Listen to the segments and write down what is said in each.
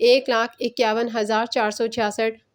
1,51,466,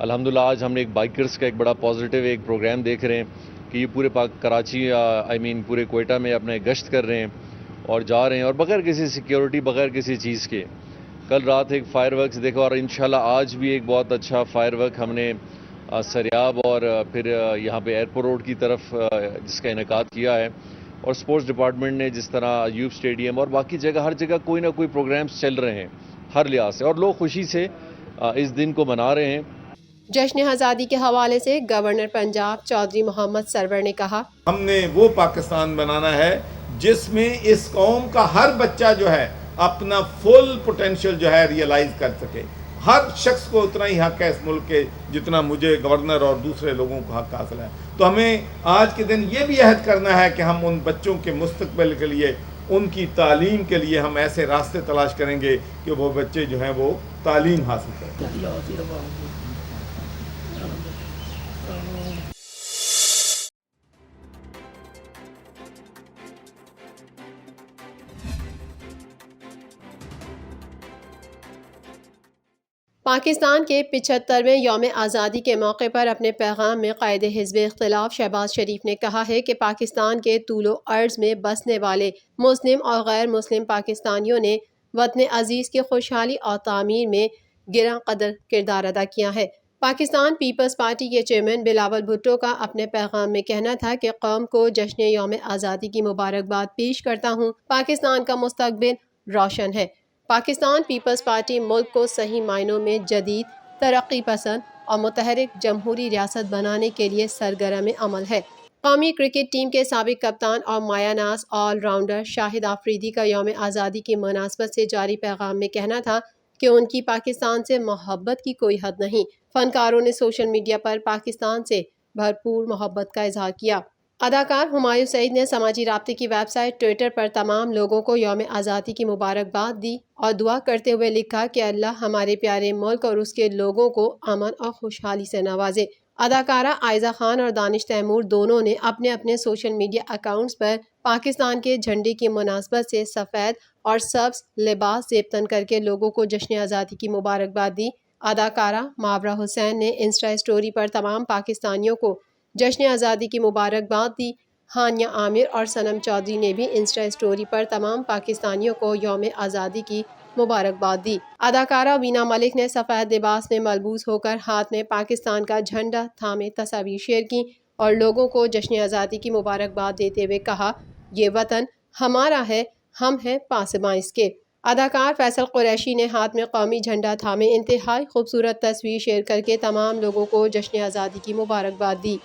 الحمدللہ آج ہم نے ایک بائکرز کا ایک بڑا پازیٹیو ایک پروگرام دیکھ رہے ہیں کہ یہ پورے کراچی پورے کوئٹہ میں اپنے گشت کر رہے ہیں اور جا رہے ہیں اور بغیر کسی سیکیورٹی بغیر کسی چیز کے. کل رات ایک فائر ورکس دیکھا اور انشاءاللہ آج بھی ایک بہت اچھا فائر ورک ہم نے سریاب اور پھر یہاں پہ ایئرپورٹ روڈ کی طرف جس کا انعقاد کیا ہے. اور سپورٹس ڈپارٹمنٹ نے جس طرح یوب اسٹیڈیم اور باقی جگہ ہر جگہ کوئی نہ کوئی پروگرامز چل رہے ہیں ہر لحاظ سے اور لوگ خوشی سے اس دن کو منا رہے ہیں. جشن آزادی کے حوالے سے گورنر پنجاب چودھری محمد سرور نے کہا، ہم نے وہ پاکستان بنانا ہے جس میں اس قوم کا ہر بچہ جو ہے اپنا فل پوٹینشیل جو ہے ریئلائز کر سکے. ہر شخص کو اتنا ہی حق ہے اس ملک کے جتنا مجھے گورنر اور دوسرے لوگوں کو حق حاصل ہے. تو ہمیں آج کے دن یہ بھی عہد کرنا ہے کہ ہم ان بچوں کے مستقبل کے لیے، ان کی تعلیم کے لیے ہم ایسے راستے تلاش کریں گے کہ وہ بچے جو ہیں وہ تعلیم حاصل کریں. پاکستان کے 75ویں یوم آزادی کے موقع پر اپنے پیغام میں قائد حزب اختلاف شہباز شریف نے کہا ہے کہ پاکستان کے طول و عرض میں بسنے والے مسلم اور غیر مسلم پاکستانیوں نے وطن عزیز کی خوشحالی اور تعمیر میں گراں قدر کردار ادا کیا ہے. پاکستان پیپلز پارٹی کے چیئرمین بلاول بھٹو کا اپنے پیغام میں کہنا تھا کہ قوم کو جشن یوم آزادی کی مبارکباد پیش کرتا ہوں. پاکستان کا مستقبل روشن ہے. پاکستان پیپلز پارٹی ملک کو صحیح معنوں میں جدید، ترقی پسند اور متحرک جمہوری ریاست بنانے کے لیے سرگرم عمل ہے. قومی کرکٹ ٹیم کے سابق کپتان اور مایہ ناز آل راؤنڈر شاہد آفریدی کا یوم آزادی کی مناسبت سے جاری پیغام میں کہنا تھا کہ ان کی پاکستان سے محبت کی کوئی حد نہیں. فنکاروں نے سوشل میڈیا پر پاکستان سے بھرپور محبت کا اظہار کیا. اداکار ہمایوں سعید نے سماجی رابطے کی ویب سائٹ ٹویٹر پر تمام لوگوں کو یوم آزادی کی مبارکباد دی اور دعا کرتے ہوئے لکھا کہ اللہ ہمارے پیارے ملک اور اس کے لوگوں کو امن اور خوشحالی سے نوازے. اداکارہ عائزہ خان اور دانش تیمور دونوں نے اپنے اپنے سوشل میڈیا اکاؤنٹس پر پاکستان کے جھنڈے کی مناسبت سے سفید اور سبز لباس زیبتن کر کے لوگوں کو جشن آزادی کی مبارکباد دی. اداکارہ ماورا حسین نے انسٹا اسٹوری پر تمام پاکستانیوں کو جشن آزادی کی مبارکباد دی. ہانیہ عامر اور صنم چودھری نے بھی انسٹا اسٹوری پر تمام پاکستانیوں کو یوم آزادی کی مبارکباد دی. اداکارہ وینا ملک نے سفید لباس میں ملبوس ہو کر ہاتھ میں پاکستان کا جھنڈا تھامے تصاویر شیئر کی اور لوگوں کو جشن آزادی کی مبارکباد دیتے ہوئے کہا، یہ وطن ہمارا ہے، ہم ہیں پاسباں اس کے. اداکار فیصل قریشی نے ہاتھ میں قومی جھنڈا تھامے انتہائی خوبصورت تصویر شیئر کر کے تمام لوگوں کو جشن آزادی کی مبارکباد دی.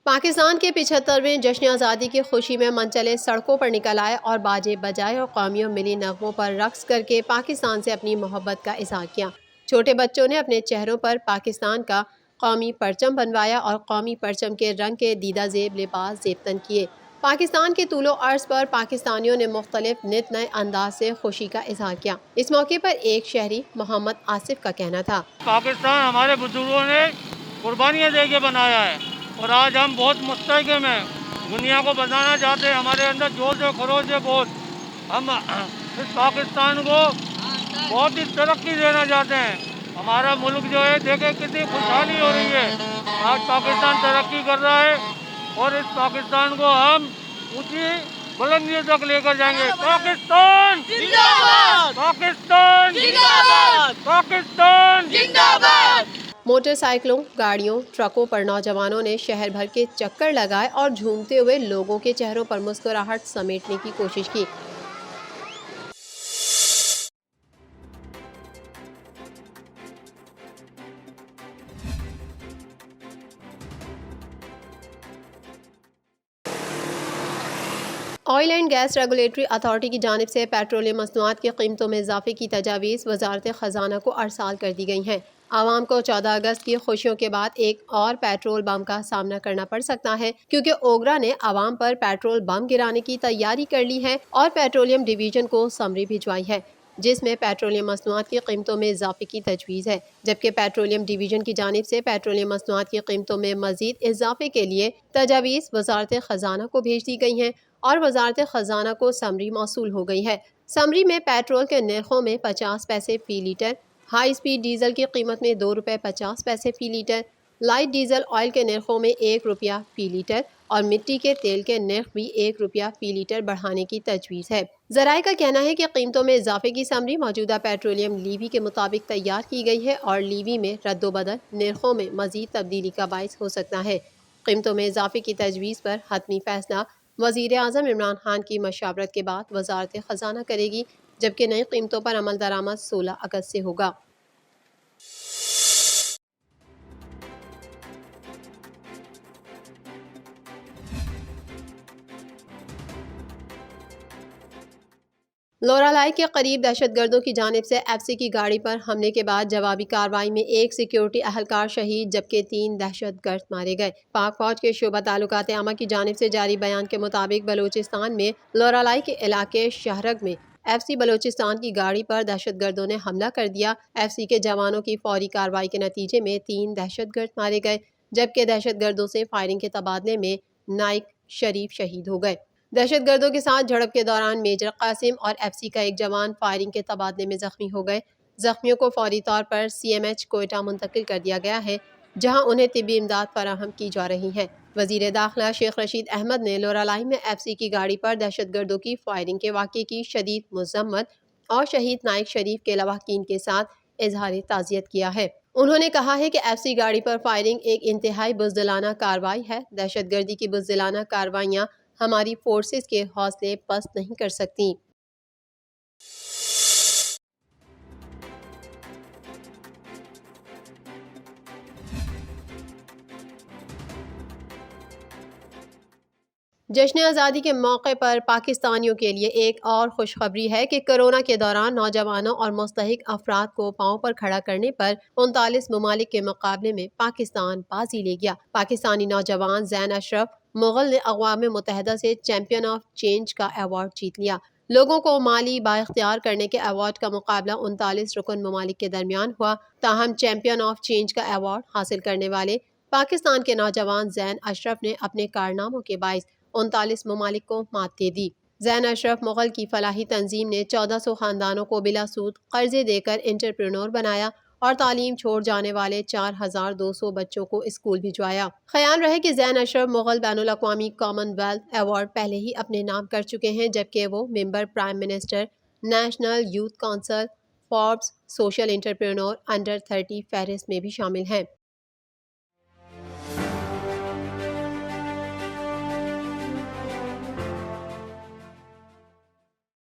پاکستان کے 75ویں جشن آزادی کی خوشی میں منچلے سڑکوں پر نکل آئے اور باجے بجائے اور قومیوں ملی نغموں پر رقص کر کے پاکستان سے اپنی محبت کا اظہار کیا. چھوٹے بچوں نے اپنے چہروں پر پاکستان کا قومی پرچم بنوایا اور قومی پرچم کے رنگ کے دیدہ زیب لباس زیبتن کیے. پاکستان کے طول و عرض پر پاکستانیوں نے مختلف نت نئے انداز سے خوشی کا اظہار کیا. اس موقع پر ایک شہری محمد آصف کا کہنا تھا، پاکستان ہمارے بزرگوں نے قربانیاں دے کے بنایا ہے اور آج ہم بہت مستحکم ہیں، دنیا کو بتانا چاہتے ہیں، ہمارے اندر جوش و خروش ہے بہت. ہم اس پاکستان کو بہت ہی ترقی دینا چاہتے ہیں. ہمارا ملک جو ہے دیکھیں کتنی خوشحالی ہو رہی ہے. آج پاکستان ترقی کر رہا ہے اور اس پاکستان کو ہم اونچی بلندیوں تک لے کر جائیں گے. پاکستان زندہ باد! پاکستان زندہ باد! پاکستان زندہ باد! موٹر سائیکلوں، گاڑیوں، ٹرکوں پر نوجوانوں نے شہر بھر کے چکر لگائے اور جھومتے ہوئے لوگوں کے چہروں پر مسکراہٹ سمیٹنے کی کوشش کی. Oil and gas regulatory authority کی جانب سے پیٹرولیم مصنوعات کی قیمتوں میں اضافے کی تجاویز وزارت خزانہ کو ارسال کر دی گئی ہیں. عوام کو 14 اگست کی خوشیوں کے بعد ایک اور پیٹرول بم کا سامنا کرنا پڑ سکتا ہے کیونکہ اوگرا نے عوام پر پیٹرول بم گرانے کی تیاری کر لی ہے اور پیٹرولیم ڈویژن کو سمری بھجوائی ہے. جس میں پیٹرولیم مصنوعات کی قیمتوں میں اضافے کی تجویز ہے، جبکہ پیٹرولیم ڈویژن کی جانب سے پیٹرولیم مصنوعات کی قیمتوں میں مزید اضافے کے لیے تجاویز وزارت خزانہ کو بھیج دی گئی ہیں اور وزارت خزانہ کو سمری موصول ہو گئی ہے۔ سمری میں پیٹرول کے نرخوں میں 50 پیسے فی لیٹر، ہائی سپیڈ ڈیزل کی قیمت میں 2 روپے 50 پیسے فی لیٹر، لائٹ ڈیزل آئل کے نرخوں میں 1 روپیہ فی لیٹر اور مٹی کے تیل کے نرخ بھی 1 روپیہ فی لیٹر بڑھانے کی تجویز ہے۔ ذرائع کا کہنا ہے کہ قیمتوں میں اضافے کی سمری موجودہ پیٹرولیم لیوی کے مطابق تیار کی گئی ہے اور لیوی میں رد و بدل نرخوں میں مزید تبدیلی کا باعث ہو سکتا ہے۔ قیمتوں میں اضافے کی تجویز پر حتمی فیصلہ وزیر اعظم عمران خان کی مشاورت کے بعد وزارت خزانہ کرے گی، جبکہ نئی قیمتوں پر عمل درآمد 16 اگست سے ہوگا۔ لورالائی کے قریب دہشت گردوں کی جانب سے ایف سی کی گاڑی پر حملے کے بعد جوابی کارروائی میں ایک سیکیورٹی اہلکار شہید جبکہ 3 دہشت گرد مارے گئے۔ پاک فوج کے شعبہ تعلقات عامہ کی جانب سے جاری بیان کے مطابق بلوچستان میں لورالائی کے علاقے شہرگ میں ایف سی بلوچستان کی گاڑی پر دہشت گردوں نے حملہ کر دیا۔ ایف سی کے جوانوں کی فوری کارروائی کے نتیجے میں 3 دہشت گرد مارے گئے، جبکہ دہشت گردوں سے فائرنگ کے تبادلے میں نائک شریف شہید ہو گئے۔ دہشت گردوں کے ساتھ جھڑپ کے دوران میجر قاسم اور ایف سی کا ایک جوان فائرنگ کے تبادلے میں زخمی ہو گئے۔ زخمیوں کو فوری طور پر سی ایم ایچ کوئٹہ منتقل کر دیا گیا ہے، جہاں انہیں طبی امداد فراہم کی جا رہی ہے۔ وزیر داخلہ شیخ رشید احمد نے لورالائی میں ایف سی کی گاڑی پر دہشت گردوں کی فائرنگ کے واقعے کی شدید مذمت اور شہید نائک شریف کے لواحقین کے ساتھ اظہار تعزیت کیا ہے۔ انہوں نے کہا ہے کہ ایف سی گاڑی پر فائرنگ ایک انتہائی بزدلانہ کارروائی ہے۔ دہشت گردی کی بزدلانہ کارروائیاں ہماری فورسز کے حوصلے پست نہیں کر سکتی۔ جشن آزادی کے موقع پر پاکستانیوں کے لیے ایک اور خوشخبری ہے کہ کرونا کے دوران نوجوانوں اور مستحق افراد کو پاؤں پر کھڑا کرنے پر 39 ممالک کے مقابلے میں پاکستان بازی لے گیا۔ پاکستانی نوجوان زین اشرف مغل نے اقوام متحدہ سے چیمپئن آف چینج کا ایوارڈ جیت لیا۔ لوگوں کو مالی بااختیار کرنے کے ایوارڈ کا مقابلہ 39 رکن ممالک کے درمیان ہوا، تاہم چیمپئن آف چینج کا ایوارڈ حاصل کرنے والے پاکستان کے نوجوان زین اشرف نے اپنے کارناموں کے باعث 39 ممالک کو مات دے دی۔ زین اشرف مغل کی فلاحی تنظیم نے 1400 خاندانوں کو بلا سود قرضے دے کر انٹرپرینور بنایا اور تعلیم چھوڑ جانے والے 4200 بچوں کو اسکول بھجوایا۔ خیال رہے کہ زین اشرف مغل بین الاقوامی کامن ویلتھ ایوارڈ پہلے ہی اپنے نام کر چکے ہیں، جبکہ وہ member prime minister, national youth council, Forbes social entrepreneur under 30 فہرست میں بھی شامل ہیں۔